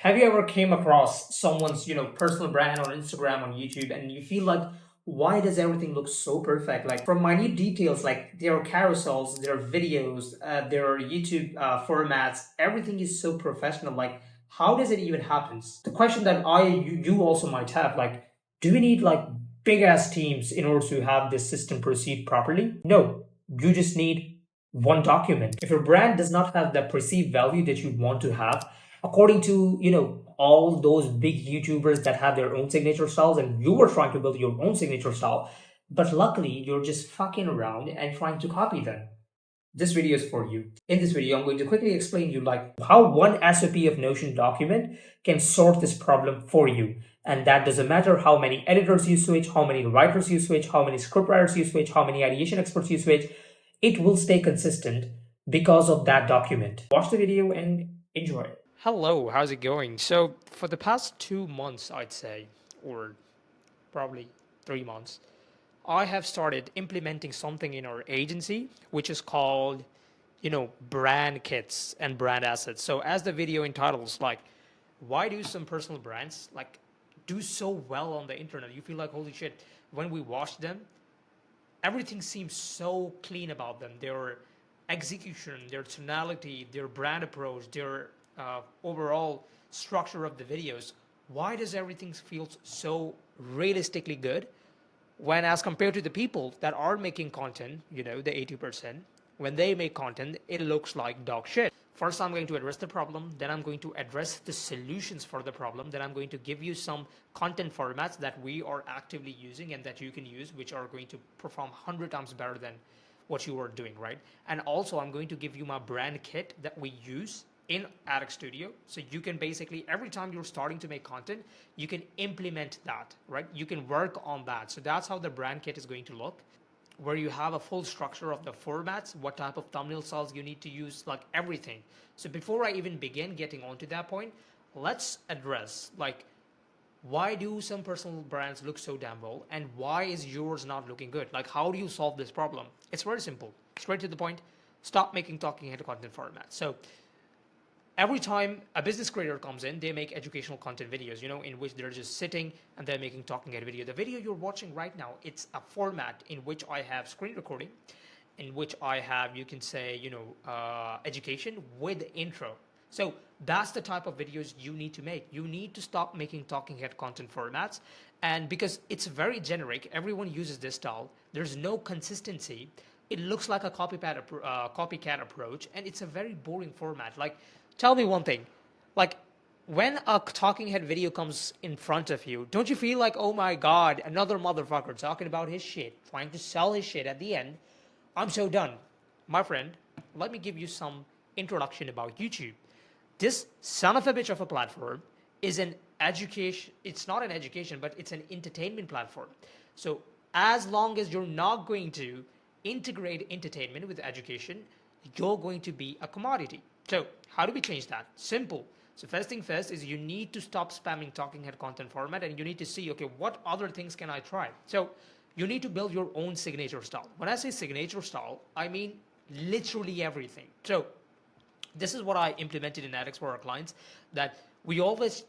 Have you ever came across someone's, personal brand on Instagram, on YouTube, and you feel like, why does everything look so perfect? Like from minute details, like their carousels, their videos, their YouTube formats, everything is so professional. Like, how does it even happen? The question that you also might have, like, do we need like big ass teams in order to have this system proceed properly? No, you just need one document. If your brand does not have the perceived value that you want to have, according to all those big YouTubers that have their own signature styles, and you were trying to build your own signature style, but luckily you're just fucking around and trying to copy them. This video is for you. In this video, I'm going to quickly explain you like how one SOP of Notion document can sort this problem for you. And that doesn't matter how many editors you switch, how many writers you switch, how many scriptwriters you switch, how many ideation experts you switch, it will stay consistent because of that document. Watch the video and enjoy. Hello, how's it going? So, for the past 2 months, I'd say, or probably 3 months, I have started implementing something in our agency, which is called, brand kits and brand assets. So, as the video entitles, like, why do some personal brands do so well on the internet? You feel like, holy shit, when we watch them, everything seems so clean about them. Their execution, their tonality, their brand approach, their overall structure of the videos. Why does everything feel so realistically good when, as compared to the people that are making content, the 80%, when they make content, it looks like dog shit. First, I'm going to address the problem, then I'm going to address the solutions for the problem, then I'm going to give you some content formats that we are actively using and that you can use, which are going to perform 100 times better than what you are doing, right? And also, I'm going to give you my brand kit that we use in Attic Studio. So you can basically, every time you're starting to make content, you can implement that, right? You can work on that. So that's how the brand kit is going to look, where you have a full structure of the formats, what type of thumbnail styles you need to use, like everything. So before I even begin getting onto that point, let's address like, why do some personal brands look so damn well and why is yours not looking good? Like, how do you solve this problem? It's very simple, straight to the point. Stop making talking head content formats. So every time a business creator comes in, they make educational content videos, in which they're just sitting and they're making talking head video. The video you're watching right now, it's a format in which I have screen recording, in which I have, you can say, education with intro. So that's the type of videos you need to make. You need to stop making talking head content formats. And because it's very generic, everyone uses this style. There's no consistency. It looks like a copycat approach, and it's a very boring format. Like, tell me one thing, like, when a talking head video comes in front of you, don't you feel like, oh my god, another motherfucker talking about his shit, trying to sell his shit at the end? I'm so done. My friend, let me give you some introduction about YouTube. This son of a bitch of a platform is an education, it's not an education, but it's an entertainment platform. So as long as you're not going to integrate entertainment with education, you're going to be a commodity. So how do we change that? Simple. So first thing first is you need to stop spamming talking head content format and you need to see, okay, what other things can I try? So you need to build your own signature style. When I say signature style, I mean literally everything. So this is what I implemented in Addicts for our clients, that we always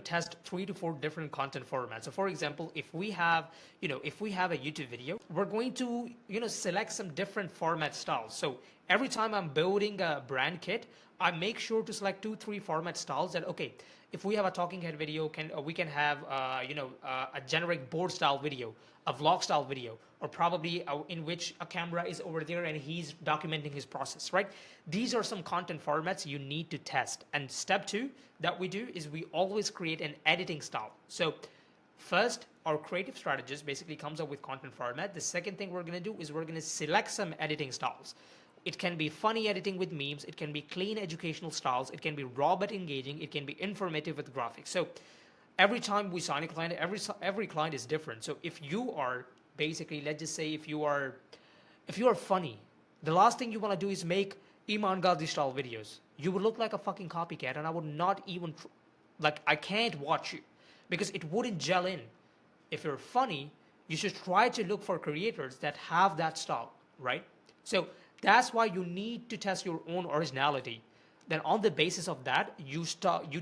test 3 to 4 different content formats. So for example, if we have a YouTube video, we're going to select some different format styles. So every time I'm building a brand kit, I make sure to select 2 3 format styles that, okay, if we have a talking head video, we can have a generic board style video, a vlog style video, or probably in which a camera is over there and he's documenting his process, right? These are some content formats you need to test. And step 2 that we do is we always create an editing style. So first, our creative strategist basically comes up with content format. The second thing we're going to do is we're going to select some editing styles. It can be funny editing with memes. It can be clean educational styles. It can be raw but engaging. It can be informative with graphics. So every time we sign a client, every client is different. So if you are basically, let's just say, if you are funny, the last thing you want to do is make Iman Ghazi style videos. You would look like a fucking copycat, and I would not even like, I can't watch you because it wouldn't gel in. If you're funny, you should try to look for creators that have that style, right? So that's why you need to test your own originality. Then on the basis of that, you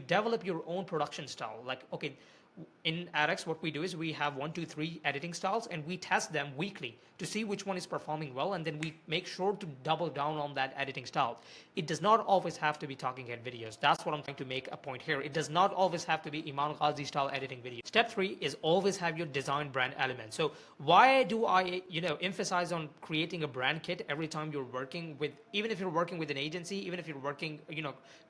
develop your own production style. Like, okay, in AdX, what we do is we have 1, 2, 3 editing styles, and we test them weekly to see which one is performing well, and then we make sure to double down on that editing style. It does not always have to be talking head videos. That's what I'm trying to make a point here. It does not always have to be Iman Ghazi style editing video. Step 3 is always have your design brand element. So why do I, emphasize on creating a brand kit every time you're working with, even if you're working with an agency, even if you're working,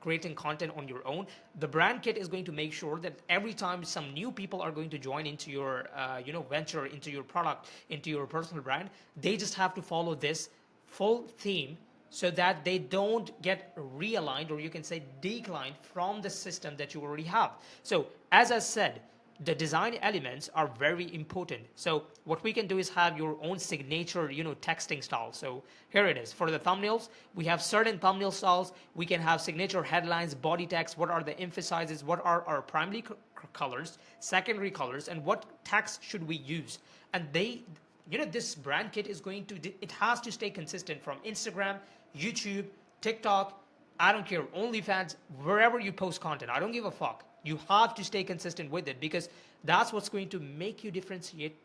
creating content on your own, the brand kit is going to make sure that every time some new people are going to join into your, venture, into your product, into your personal brand, they just have to follow this full theme so that they don't get realigned, or you can say declined, from the system that you already have. So as I said, the design elements are very important. So what we can do is have your own signature, texting style. So here it is. For the thumbnails, we have certain thumbnail styles. We can have signature headlines, body text, what are the emphasizes, what are our primary colors, secondary colors, and what text should we use. And this brand kit is it has to stay consistent from Instagram, YouTube, TikTok, I don't care, OnlyFans, wherever you post content. I don't give a fuck. You have to stay consistent with it, because that's what's going to make you differentiate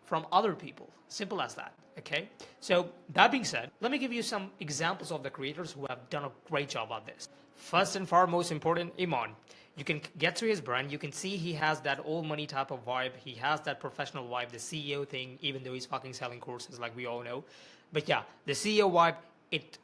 from other people. Simple as that. Okay. So that being said, let me give you some examples of the creators who have done a great job at this. First and foremost important, Iman. You can get to his brand. You can see he has that old money type of vibe. He has that professional vibe, the CEO thing, even though he's fucking selling courses like we all know. But yeah, the CEO vibe, it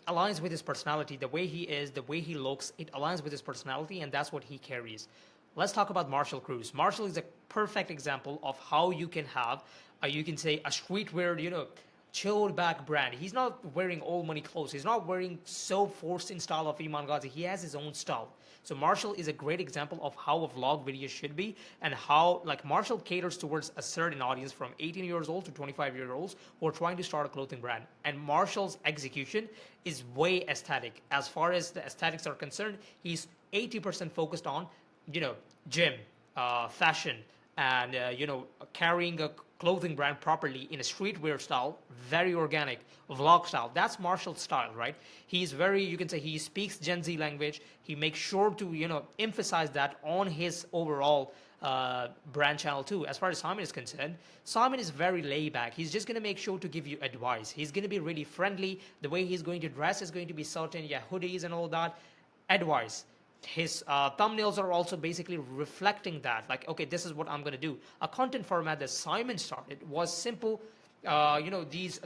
aligns with his personality. The way he is, the way he looks, it aligns with his personality, and that's what he carries. Let's talk about Marshall Cruz. Marshall is a perfect example of how you can have, you can say, a streetwear, chilled back brand. He's not wearing old money clothes. He's not wearing so forced in style of Iman Ghazi. He has his own style. So Marshall is a great example of how a vlog video should be, and how Marshall caters towards a certain audience from 18 years old to 25-year-olds who are trying to start a clothing brand. And Marshall's execution is way aesthetic. As far as the aesthetics are concerned, he's 80% focused on, gym, fashion, and, carrying a clothing brand properly in a streetwear style, very organic, vlog style. That's Marshall's style, right? He's very, you can say, he speaks Gen Z language. He makes sure to, emphasize that on his overall brand channel too. As far as Simon is concerned, Simon is very laid back. He's just going to make sure to give you advice. He's going to be really friendly. The way he's going to dress is going to be certain, hoodies and all that. Advice. His thumbnails are also basically reflecting that, okay, this is what I'm going to do. A content format that Simon started was simple, these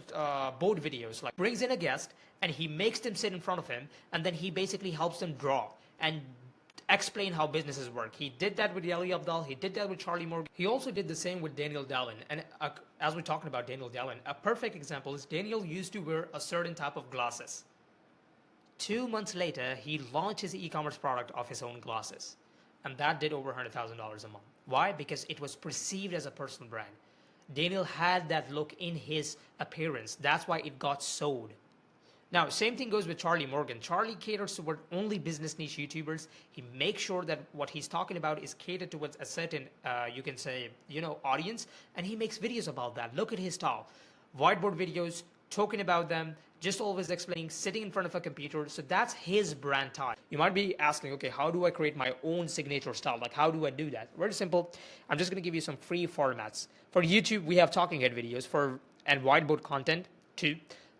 board videos, brings in a guest and he makes them sit in front of him, and then he basically helps them draw and explain how businesses work. He did that with Yali Abdal. He did that with Charlie Morgan. He also did the same with Daniel Dallin. And as we're talking about Daniel Dallin, a perfect example is Daniel used to wear a certain type of glasses. 2 months later, he launched his e-commerce product of his own glasses. And that did over $100,000 a month. Why? Because it was perceived as a personal brand. Daniel had that look in his appearance. That's why it got sold. Now, same thing goes with Charlie Morgan. Charlie caters toward only business niche YouTubers. He makes sure that what he's talking about is catered towards a certain, you can say, audience. And he makes videos about that. Look at his style. Whiteboard videos, talking about them, just always explaining, sitting in front of a computer. So that's his brand type. You might be asking, okay, how do I create my own signature style? How do I do that? Very simple. I'm just going to give you some free formats. For YouTube, we have talking head videos and whiteboard content too.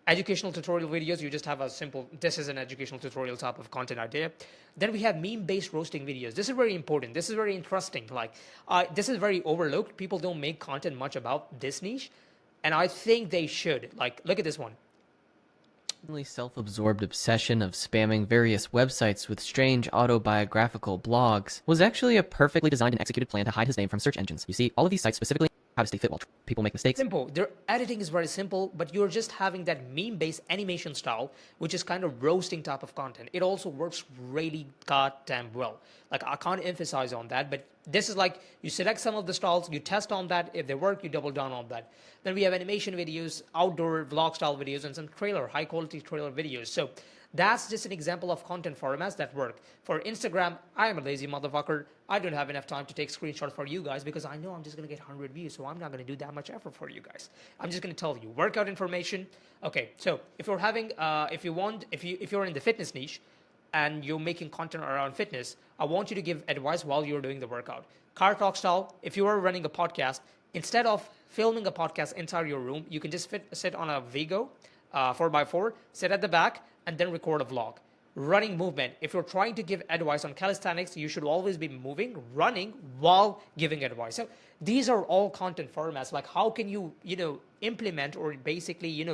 Educational tutorial videos, you just have a simple, this is an educational tutorial type of content idea. Then we have meme-based roasting videos. This is very important. This is very interesting. This is very overlooked. People don't make content much about this niche. And I think they should. Look at this one. Self-absorbed obsession of spamming various websites with strange autobiographical blogs was actually a perfectly designed and executed plan to hide his name from search engines. You see, all of these sites specifically how to stay fit while people make mistakes. Simple. Their editing is very simple, but you're just having that meme-based animation style, which is kind of roasting type of content. It also works really goddamn well. I can't emphasize on that, but This is like you select some of the styles, you test on that. If they work, you double down on that. Then we have animation videos, outdoor vlog style videos, and some high quality trailer videos. So that's just an example of content formats that work. For Instagram, I am a lazy motherfucker. I don't have enough time to take screenshots for you guys because I know I'm just going to get 100 views. So I'm not going to do that much effort for you guys. I'm just going to tell you workout information. Okay, so if you're having, if you're in the fitness niche, and you're making content around fitness, I want you to give advice while you're doing the workout. Car talk style, if you are running a podcast, instead of filming a podcast inside your room, you can just sit on a Vigo 4x4, sit at the back, and then record a vlog. Running movement, if you're trying to give advice on calisthenics, you should always be moving, running while giving advice. So these are all content formats. Like how can you, implement or basically,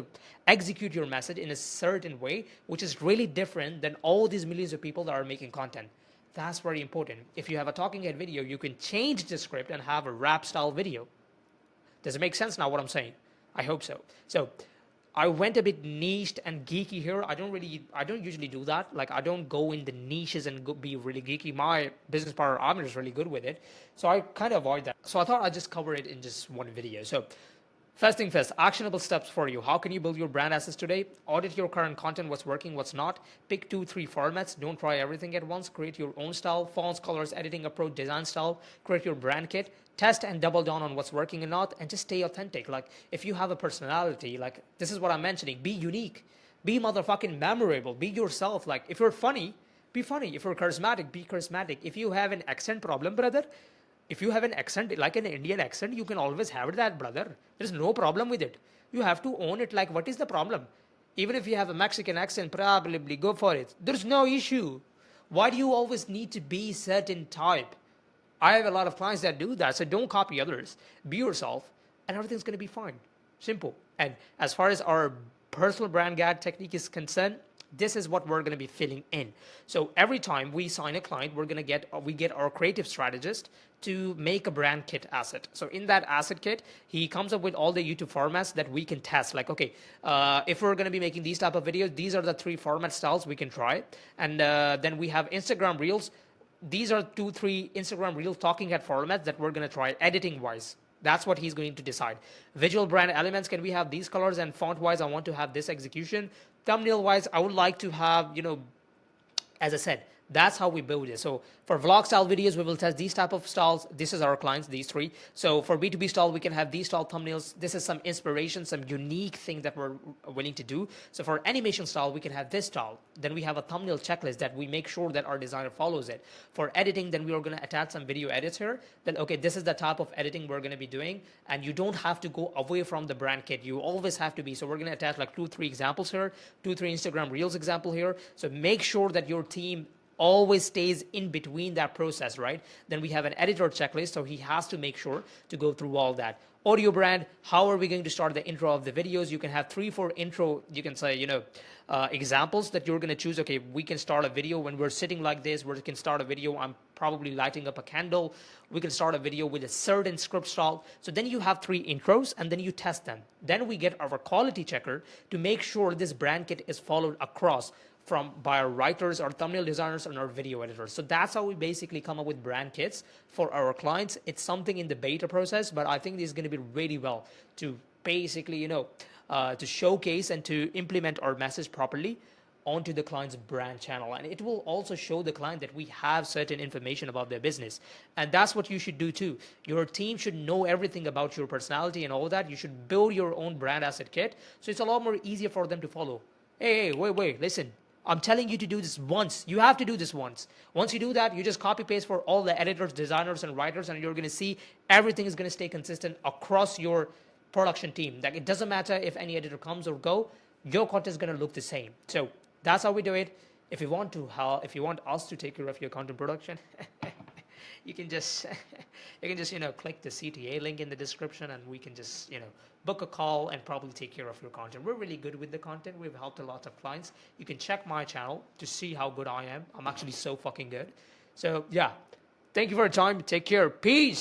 execute your message in a certain way, which is really different than all these millions of people that are making content. That's very important. If you have a talking head video, you can change the script and have a rap style video. Does it make sense now what I'm saying? I hope so. So I went a bit niched and geeky here. I don't usually do that. Like I don't go in the niches and be really geeky. My business partner Amir is really good with it. So I kind of avoid that. So I thought I'd just cover it in just one video. So first thing first, actionable steps for you. How can you build your brand assets today? Audit your current content, what's working, what's not. Pick 2-3 formats. Don't try everything at once. Create your own style, fonts, colors, editing approach, design style. Create your brand kit. Test and double down on what's working and not, and just stay authentic. Like if you have a personality, like this is what I'm mentioning, be unique, be motherfucking memorable, be yourself. Like if you're funny, be funny. If you're charismatic, be charismatic. If you have an accent problem, brother, if you have an accent like an Indian accent, you can always have that, brother. There's no problem with it. You have to own it. Like what is the problem? Even if you have a Mexican accent, probably go for it. There's no issue. Why do you always need to be certain type? I have a lot of clients that do that, so don't copy others. Be yourself, and everything's going to be fine. Simple. And as far as our personal brand guide technique is concerned, this is what we're going to be filling in. So every time we sign a client, we get our creative strategist to make a brand kit asset. So in that asset kit, he comes up with all the YouTube formats that we can test. Like, okay, if we're going to be making these type of videos, these are the 3 format styles we can try. And then we have Instagram Reels. These are 2-3 Instagram Reel talking head formats that we're going to try editing wise. That's what he's going to decide. Visual brand elements, can we have these colors? And font wise, I want to have this execution. Thumbnail wise, I would like to have, as I said, that's how we build it. So for vlog style videos, we will test these type of styles. This is our clients, these 3. So for B2B style, we can have these style thumbnails. This is some inspiration, some unique thing that we're willing to do. So for animation style, we can have this style. Then we have a thumbnail checklist that we make sure that our designer follows it. For editing, then we are going to attach some video edits here. Then, okay, this is the type of editing we're going to be doing. And you don't have to go away from the brand kit. You always have to be. So we're going to attach like 2-3 examples here, 2-3 Instagram Reels example here. So make sure that your team always stays in between that process, right? Then we have an editor checklist, so he has to make sure to go through all that. Audio brand, how are we going to start the intro of the videos? You can have 3-4 intro, you can say, examples that you're going to choose. Okay, we can start a video when we're sitting like this. We can start a video, I'm probably lighting up a candle. We can start a video with a certain script style. So then you have 3 intros and then you test them. Then we get our quality checker to make sure this brand kit is followed across by our writers, our thumbnail designers, and our video editors. So that's how we basically come up with brand kits for our clients. It's something in the beta process, but I think this is going to be really well to basically, to showcase and to implement our message properly onto the client's brand channel. And it will also show the client that we have certain information about their business. And that's what you should do too. Your team should know everything about your personality and all that. You should build your own brand asset kit. So it's a lot more easier for them to follow. Hey, wait, listen. I'm telling you to do this once. You have to do this once. Once you do that, you just copy paste for all the editors, designers, and writers, and you're going to see everything is going to stay consistent across your production team. Like it doesn't matter if any editor comes or go, your content is going to look the same. So that's how we do it. If you want us to take care of your content production, you can just click the CTA link in the description, and we can just book a call and probably take care of your content. We're really good with the content. We've helped a lot of clients. You can check my channel to see how good I am. I'm actually so fucking good. So yeah, thank you for your time. Take care. Peace.